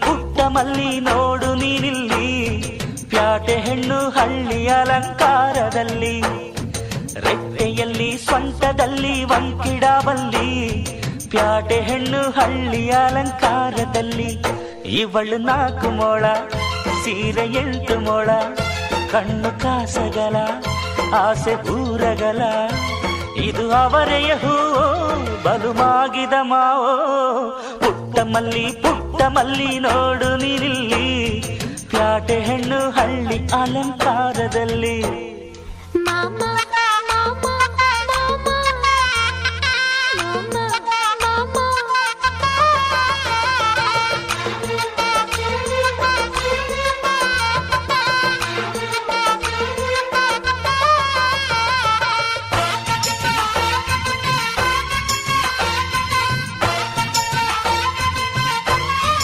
ಪುಟ್ಟ ಮಲ್ಲಿ ನೋಡು ನೀನಿಲ್ಲಿ, ಪ್ಯಾಟೆ ಹೆಣ್ಣು ಹಳ್ಳಿ ಅಲಂಕಾರದಲ್ಲಿ, ರೆಟ್ಟೆಯಲ್ಲಿ ಸೊಂಟದಲ್ಲಿ ವಂಕಿಡಬಲ್ಲಿ, ಪ್ಯಾಟೆ ಹೆಣ್ಣು ಹಳ್ಳಿ ಅಲಂಕಾರದಲ್ಲಿ. ಇವಳು 4 ಮೊಳ ಸೀರೆ 8 ಮೊಳ, ಕಣ್ಣು ಕಾಸಗಲ ಆಸೆ ಊರಗಲ, ಇದು ಅವರೆಯ ಹೂವೋ ಬಲು ಮಾಗಿದ ಮಾವೋ. ಪುಟ್ಟ ಮಲ್ಲಿ ನೋಡು ನೀನಿಲ್ಲಿ, ಪ್ಯಾಟೆ ಹೆಣ್ಣು ಹಳ್ಳಿ ಅಲಂಕಾರದಲ್ಲಿ.